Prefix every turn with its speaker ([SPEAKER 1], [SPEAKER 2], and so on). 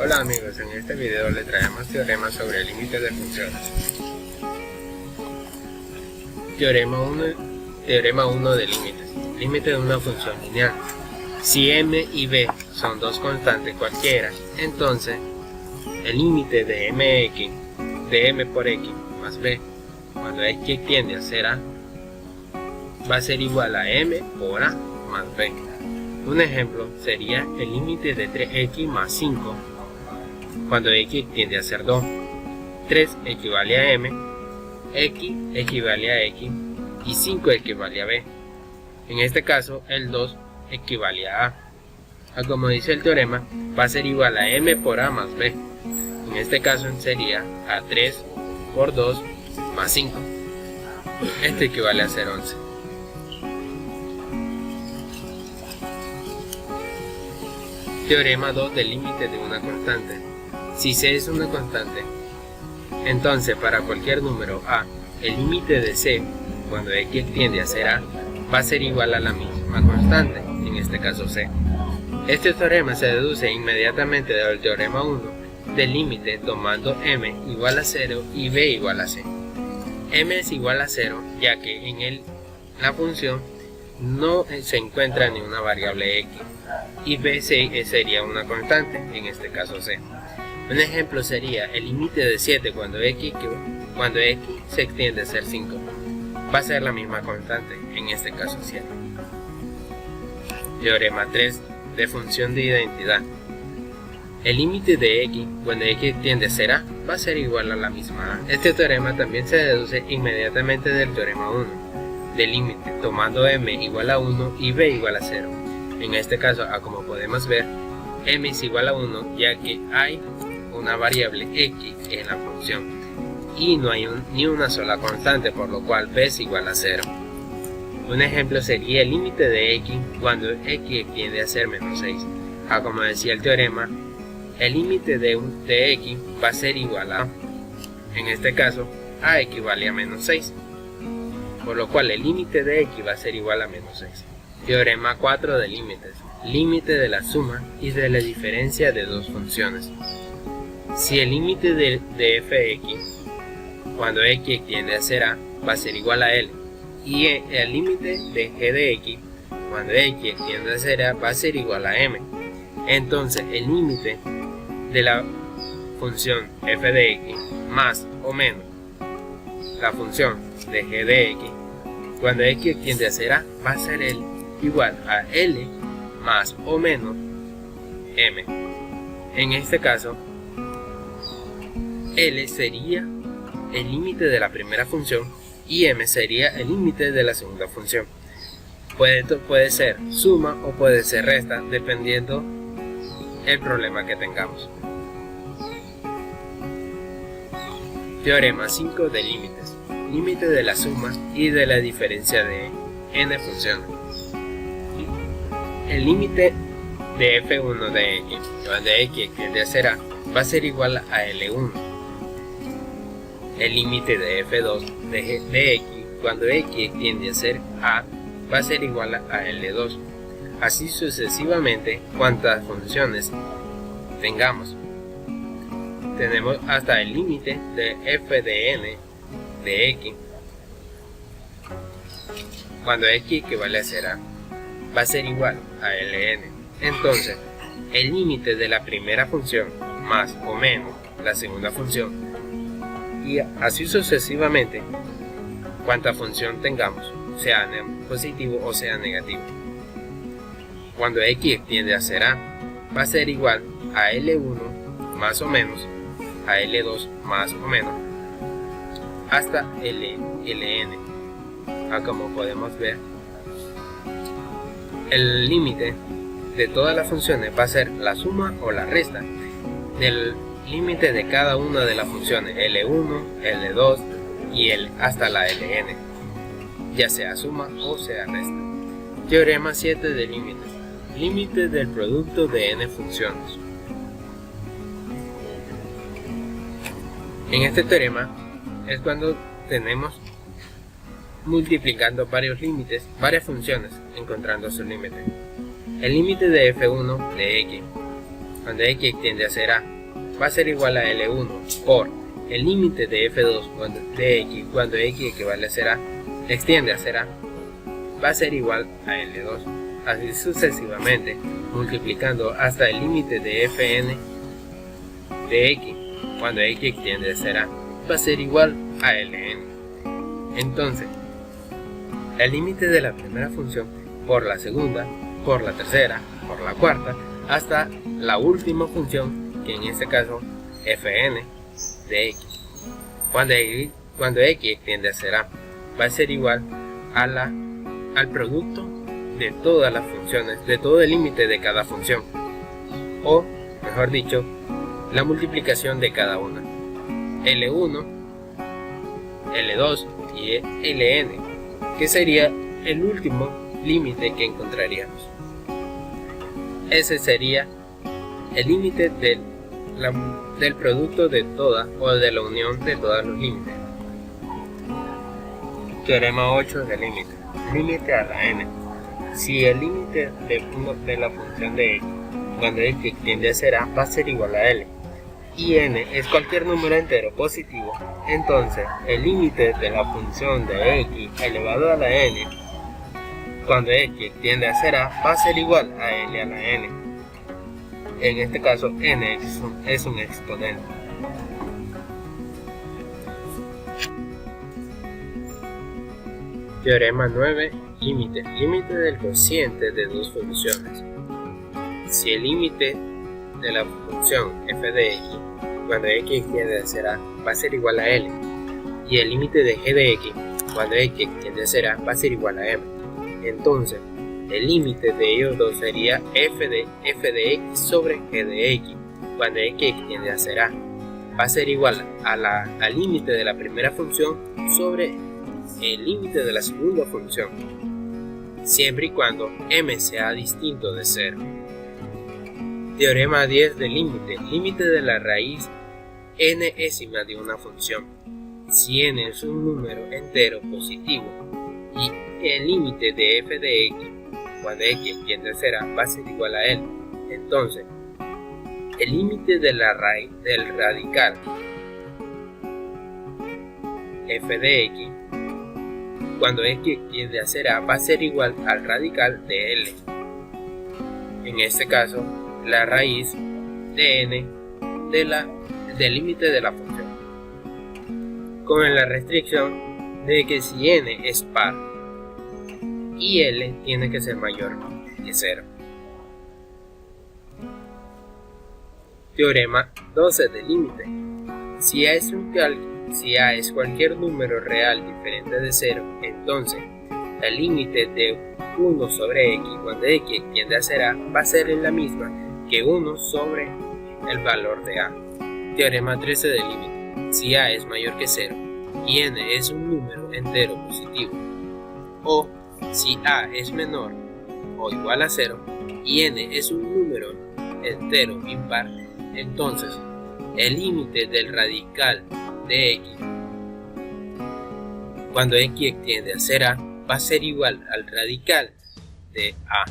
[SPEAKER 1] Hola amigos, en este video les traemos teoremas sobre límites de funciones. Teorema 1 de límites. Límite de una función lineal. Si m y b son dos constantes cualquiera, entonces el límite de m por x más b, cuando x tiende a ser a, va a ser igual a m por a más b. Un ejemplo sería el límite de 3x más 5 cuando x tiende a ser 2. 3 equivale a m, x equivale a x y 5 equivale a b. En este caso el 2 equivale a a. Como dice el teorema, va a ser igual a m por a más b. En este caso sería a 3 por 2 más 5. Esto equivale a ser 11. Teorema 2 del límite de una constante. Si c es una constante, entonces para cualquier número a, el límite de c, cuando x tiende a ser a, va a ser igual a la misma constante, en este caso c. Este teorema se deduce inmediatamente del teorema 1 del límite tomando m igual a 0 y b igual a c. M es igual a 0 ya que en la función no se encuentra ni una variable x, y b sería una constante, en este caso c. Un ejemplo sería el límite de 7 cuando x se extiende a ser 5. Va a ser la misma constante, en este caso 7. Teorema 3 de función de identidad. El límite de x cuando x tiende a ser a va a ser igual a la misma a. Este teorema también se deduce inmediatamente del teorema 1 del límite tomando m igual a 1 y b igual a 0. En este caso, como podemos ver, m es igual a 1 ya que hay una variable x en la función y no hay ni una sola constante, por lo cual b es igual a 0. Un ejemplo sería el límite de x cuando x tiende a ser menos 6. Como decía el teorema, el límite de x va a ser igual a, en este caso, a equivale a menos 6, por lo cual el límite de x va a ser igual a menos 6. Teorema 4 de límites. Límite de la suma y de la diferencia de dos funciones. Si el límite de fx cuando x tiende a ser a va a ser igual a l, y el límite de g de x cuando x tiende a ser a va a ser igual a m, entonces el límite de la función f de x más o menos la función de g de x cuando x tiende a ser a va a ser igual a l más o menos m. En este caso, l sería el límite de la primera función y m sería el límite de la segunda función. Puede ser suma o puede ser resta, dependiendo el problema que tengamos. Teorema 5 de límites. Límite de la suma y de la diferencia de n funciones. El límite de f1 de x cuando x tiende a ser a va a ser igual a L1. El límite de f2 de x cuando x tiende a ser a va a ser igual a L2. Así sucesivamente cuantas funciones tengamos. Tenemos hasta el límite de f de n de x cuando x equivale a ser a va a ser igual a ln. Entonces, el límite de la primera función más o menos la segunda función, y así sucesivamente cuanta función tengamos, sea positivo o sea negativo. Cuando x tiende a ser a, va a ser igual a L1 más o menos, a L2 más o menos, hasta ln. Como podemos ver, el límite de todas las funciones va a ser la suma o la resta del límite de cada una de las funciones L1, L2 y hasta la Ln, ya sea suma o sea resta. Teorema 7 de límites. Límite del producto de n funciones. En este teorema es cuando tenemos multiplicando varios límites, varias funciones, encontrando su límite. El límite de f1 de x cuando x tiende a ser a va a ser igual a L1 por el límite de f2 de x cuando x equivale a ser a extiende a ser a va a ser igual a L2, así sucesivamente, multiplicando hasta el límite de fn de x cuando x tiende a ser a va a ser igual a Ln. Entonces, el límite de la primera función por la segunda, por la tercera, por la cuarta, hasta la última función, que en este caso fn de x, cuando x tiende a ser a, va a ser igual a al producto de todas las funciones, de todo el límite de cada función, o mejor dicho, la multiplicación de cada una, L1, L2 y Ln, que sería el último límite que encontraríamos. Ese sería el límite del producto de todas o de la unión de todos los límites. Teorema 8 del límite. Límite a la n. Si el límite de la función de x cuando x tiende a ser a va a ser igual a l y n es cualquier número entero positivo, entonces el límite de la función de x elevado a la n cuando x tiende a ser a va a ser igual a l a la n. En este caso n es un exponente. Teorema 9. Límite. Límite del cociente de dos funciones. Si el límite de la función f de x cuando x tiende a ser a va a ser igual a l y el límite de g de x cuando x tiende a ser a va a ser igual a m, entonces el límite de ellos dos sería f de x sobre g de x cuando x tiende a ser a va a ser igual al límite de la primera función sobre el límite de la segunda función, siempre y cuando m sea distinto de 0. Teorema 10 del límite. Límite de la raíz n-ésima de una función. Si n es un número entero positivo y el límite de f de x cuando x tiende a ser a va a ser igual a l, entonces el límite de la raíz del radical f de x cuando x tiende a ser a va a ser igual al radical de l. En este caso, la raíz de n del límite de la función, con la restricción de que si n es par y l tiene que ser mayor que 0. Teorema 12 del límite. Si A es cualquier número real diferente de 0, entonces el límite de 1 sobre x cuando x tiende a ser a va a ser la misma que 1 sobre el valor de a. Teorema 13 del límite. Si a es mayor que 0 y n es un número entero positivo, o si a es menor o igual a 0 y n es un número entero impar, entonces el límite del radical de x cuando x tiende a ser a va a ser igual al radical de a.